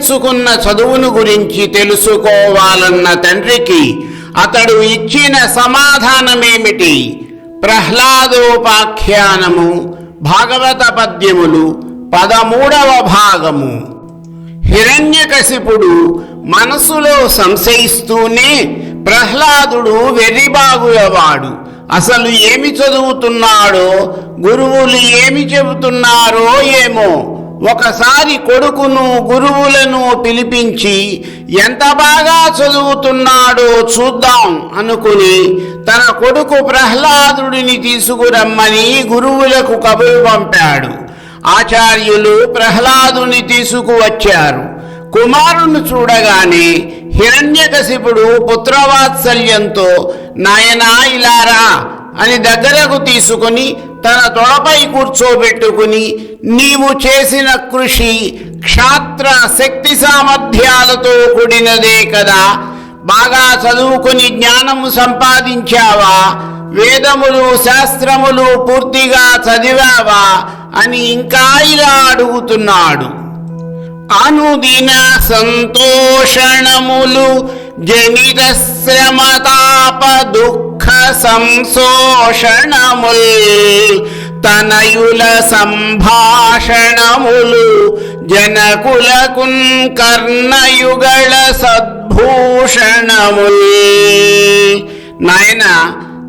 నేర్చుకున్న చదువును గురించి తెలుసుకోవాలన్న తండ్రికి అతడు ఇచ్చిన సమాధానమేమిటి? ప్రహ్లాదోపాఖ్యానము భాగవత పద్యములు 13వ భాగము. హిరణ్యకశిపుడు మనసులో సంశయిస్తూనే, ప్రహ్లాదుడు వెర్రిబాగులవాడు, అసలు ఏమి చదువుతున్నాడో, గురువులు ఏమి చెబుతున్నారో ఏమో. ఒకసారి కొడుకును గురువులను పిలిపించి ఎంత బాగా చదువుతున్నాడో చూద్దాం అనుకుని తన కొడుకు ప్రహ్లాదుడిని తీసుకురమ్మని గురువులకు కబురు పంపాడు. ఆచార్యులు ప్రహ్లాదుని తీసుకువచ్చారు. కుమారుని చూడగానే హిరణ్యకశిపుడు పుత్రవాత్సల్యంతో, నాయనా ఇలారా అని దగ్గరకు తీసుకుని తన తొడపై కూర్చోబెట్టుకుని, నీవు చేసిన కృషి క్షాత్ర శక్తి సామర్థ్యాలతో కూడినదే కదా, బాగా చదువుకుని జ్ఞానము సంపాదించావా, వేదములు శాస్త్రములు పూర్తిగా చదివావా అని ఇంకా ఇలా అడుగుతున్నాడు. అనుదిన సంతోషణములు జనిత శ్రమతాప దుఃఖ సంశోషణముల్ తనయుల సంభాషణములు జనకులకున్ కర్ణయుగళ సద్భూషణముల్. నాయన,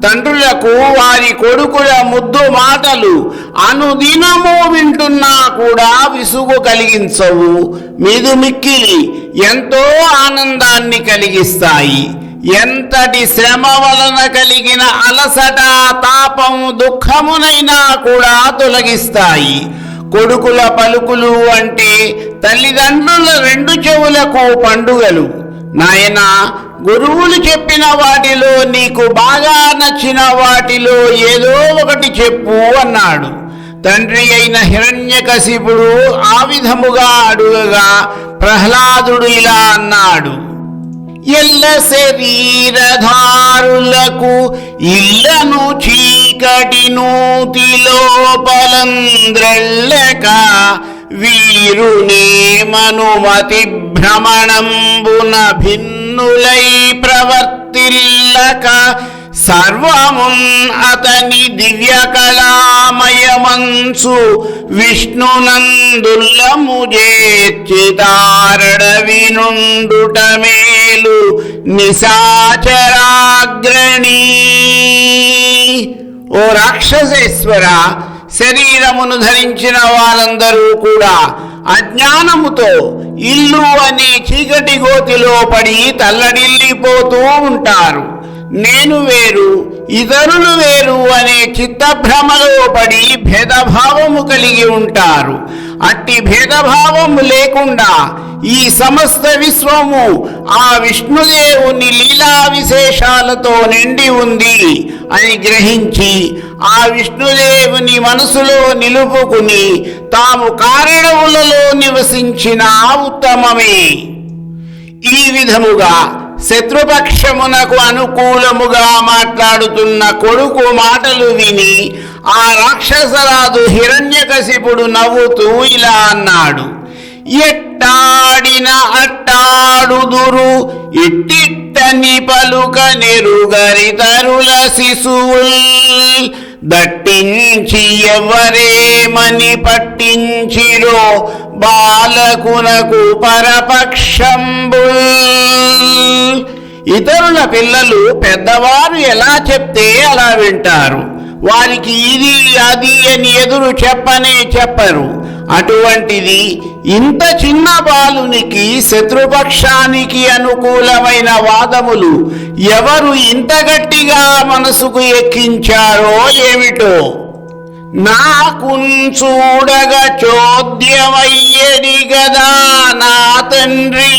తండ్రులకు వారి కొడుకుల ముద్దు మాటలు అనుదినము వింటున్నా కూడా విసుగు కలిగించవు, మిదుమిక్కిలి ఎంతో ఆనందాన్ని కలిగిస్తాయి. ఎంతటి శ్రమ వలన కలిగిన అలసట, తాపము, దుఃఖమునైనా కూడా తొలగిస్తాయి. కొడుకుల పలుకులు అంటే తల్లిదండ్రుల 2 చెవులకు పండుగలు. నాయనా, గురువులు చెప్పిన వాటిలో నీకు బాగా నచ్చిన వాటిలో ఏదో ఒకటి చెప్పు అన్నాడు. తండ్రి అయిన హిరణ్యకశిపుడు ఆ విధముగా అడుగగా ప్రహ్లాదుడు ఇలా అన్నాడు. ఎల్ల శరీరధారులకు ఇల్లను చీకటి నూతి లోపలంద్రళ్ళక వీరునే మనుమతి భ్రమణంబున భిన్నులై ప్రవర్తిల్లక సర్వమున్ అతని దివ్య కళామయమంచు విష్ణునందుల్లము చేర్చితారడవి నుండుట మేలు నిశాచరాగ్రణీ. ఓ రాక్షసేశ్వర, శరీరమును ధరించిన వారందరూ కూడా అజ్ఞానముతో ఇల్లు అనే చీకటి గోతిలో పడి తల్లడిల్లిపోతూ ఉంటారు. నేను వేరు, ఇతరులు వేరు అనే చిత్తభ్రమలో పడి భేదభావము కలిగి ఉంటారు. అట్టి భేదభావము లేకుండా ఈ సమస్త విశ్వము ఆ విష్ణుదేవుని లీలా విశేషాలతో నిండి ఉంది అని గ్రహించి ఆ విష్ణుదేవుని మనసులో నిలుపుకుని తాము కారణములలో నివసించిన ఉత్తమమే. ఈ విధముగా శత్రుపక్షమునకు అనుకూలముగా మాట్లాడుతున్న కొడుకు మాటలు విని ఆ రాక్షసరాజు హిరణ్యకశిపుడు నవ్వుతూ ఇలా అన్నాడు. ఎట్టాడిన అట్టాడుదురు ఇట్టిట్టని పలుక నెరుగరితరుల శిశువుల్ దట్టించి ఎవరేమని పట్టించిరో బాలకునకు పరపక్షంబుల్. ఇతరుల పిల్లలు పెద్దవారు ఎలా చెప్తే అలా వింటారు. వారికి ఇది అది అని ఎదురు చెప్పనే చెప్పరు. అటువంటిది ఇంత చిన్న బాలునికి శత్రుపక్షానికి అనుకూలమైన వాదములు ఎవరు ఇంత గట్టిగా మనసుకు ఎక్కించారో ఏమిటో. నాకున్ చూడగ చోద్యమయ్యడి గదా నా తండ్రి,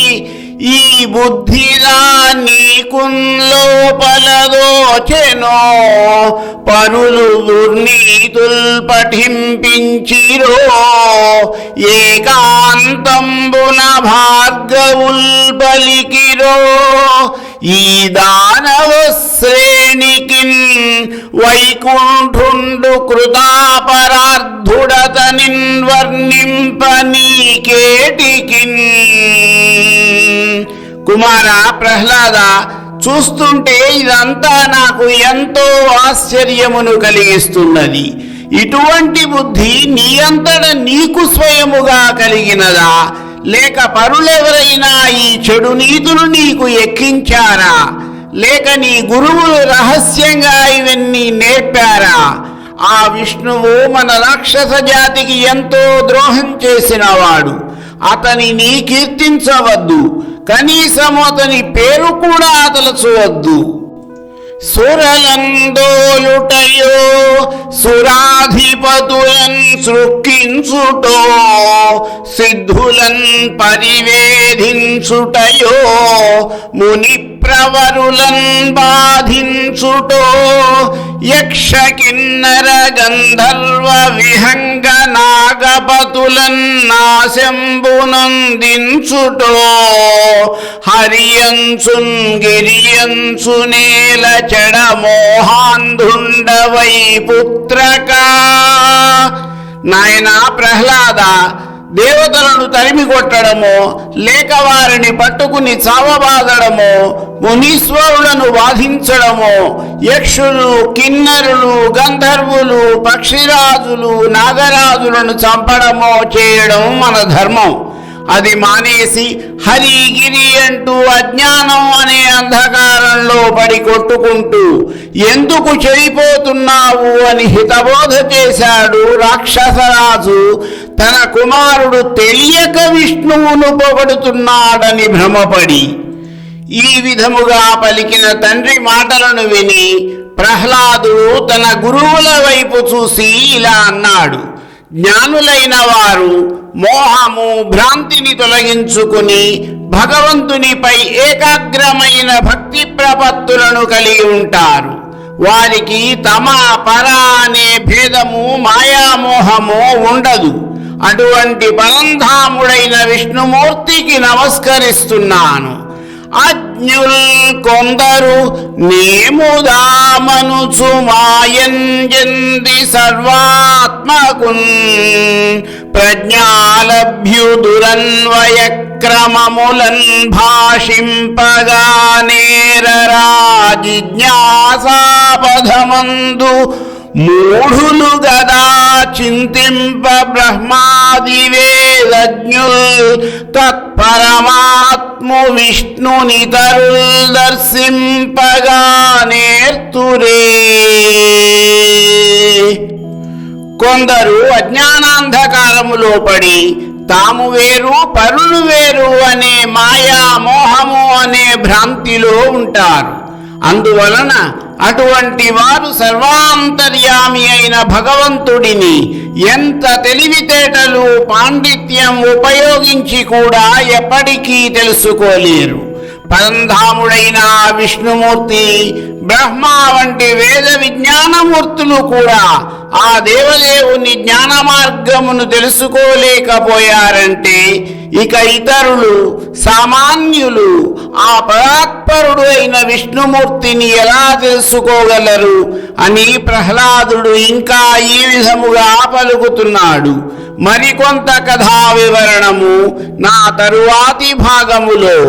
ఈ బుద్ధిలా నీకున్ లోపలదోచెనో పరులు దుర్నీతుల్ పఠింపించిరో ఏకాంతంబున భార్గవుల్ పలికిరో ఈ దానవ శ్రేణికిన్ వైకుంఠుండు కృతాపరార్థుడతనిన్ వర్ణింప నీకేటికిన్. కుమార ప్రహ్లాద, చూస్తుంటే ఇదంతా నాకు ఎంతో ఆశ్చర్యమును కలిగిస్తున్నది. ఇటువంటి బుద్ధి నీ అంతట నీకు స్వయముగా కలిగినదా, లేక పరులెవరైనా ఈ చెడు నీతులు నీకు ఎక్కించారా, లేక నీ గురువులు రహస్యంగా ఇవన్నీ నేర్పారా? ఆ విష్ణువు మన రాక్షస జాతికి ఎంతో ద్రోహం చేసినవాడు. అతనిని కీర్తించవద్దు, కనీసము అతని పేరు కూడా తలచవద్దు. సురలందోలుటయో సురాధిపతులన్ సృక్కించుటో సిద్ధులన్ పరివేధించుటయో ముని ప్రవరులన్ బాధించుటో యక్ష కిన్నర గంధర్వ విహంగ నాగపతులన్ నాశంబునందించుటో హరియంచున్ గిరియంచు నేల చెడ మోహాంధుండవై పుత్రక. నాయనా ప్రహ్లాద, దేవతలను తరిమి కొట్టడమో లేక వారిని పట్టుకుని చావబాదడమో, మునీశ్వరులను బాధించడమో, యక్షులు కిన్నరులు గంధర్వులు పక్షిరాజులు నాగరాజులను చంపడమో చేయడం మన ధర్మం. అది మానేసి హరి గిరి అంటూ అజ్ఞానం అనే అంధకారంలో పడి కొట్టుకుంటూ ఎందుకు చెడిపోతున్నావు అని హితబోధ చేశాడు రాక్షసరాజు. తన కుమారుడు తెలియక విష్ణువును పొగడుతున్నాడని భ్రమపడి. ఈ విధముగా పలికిన తండ్రి మాటలను విని ప్రహ్లాదుడు తన గురువుల వైపు చూసి ఇలా అన్నాడు: జ్ఞానులైన వారు మోహము భ్రాంతిని తొలగించుకుని భగవంతునిపై ఏకాగ్రమైన భక్తి ప్రపత్తులను కలిగి ఉంటారు. వారికి తమ పర అనే భేదము మాయామోహము ఉండదు. అటువంటి పరంధాముడైన విష్ణుమూర్తికి నమస్కరిస్తున్నాను. అజ్ఞుల్ కొందరు నేముదామనుచు మాయంజంది సర్వాత్మకున్ ప్రజ్ఞాలభ్యుదురన్వయ క్రమములన్ భాషింపగా నేరరా జిజ్ఞాసాపథమందు మూఢులు గదా చింతింప బ్రహ్మాది వేదజ్ఞుల్ తత్పరమాత్ము విష్ణునితరుల్ దర్శింపగా నేర్తురే. కొందరు అజ్ఞానాంధకారములో పడి తాము వేరు పరులు వేరు అనే మాయా మోహము అనే భ్రాంతిలో ఉంటారు. అందువలన అటువంటి వారు సర్వాంతర్యామి అయిన భగవంతుడిని ఎంత తెలివితేటలు పాండిత్యం ఉపయోగించి కూడా ఎప్పటికీ తెలుసుకోలేరు. పరంధాముడైన విష్ణుమూర్తి, బ్రహ్మ వంటి వేద విజ్ఞానమూర్తులు కూడా ఆ దేవదేవుని జ్ఞాన మార్గమును తెలుసుకోలేకపోయారంటే ఇక ఇతరులు సామాన్యులు ఆ పరాత్పరుడు అయిన విష్ణుమూర్తిని ఎలా తెలుసుకోగలరు అని ప్రహ్లాదుడు ఇంకా ఈ విధముగా పలుకుతున్నాడు. మరికొంత కథా వివరణము నా తరువాతి భాగములో.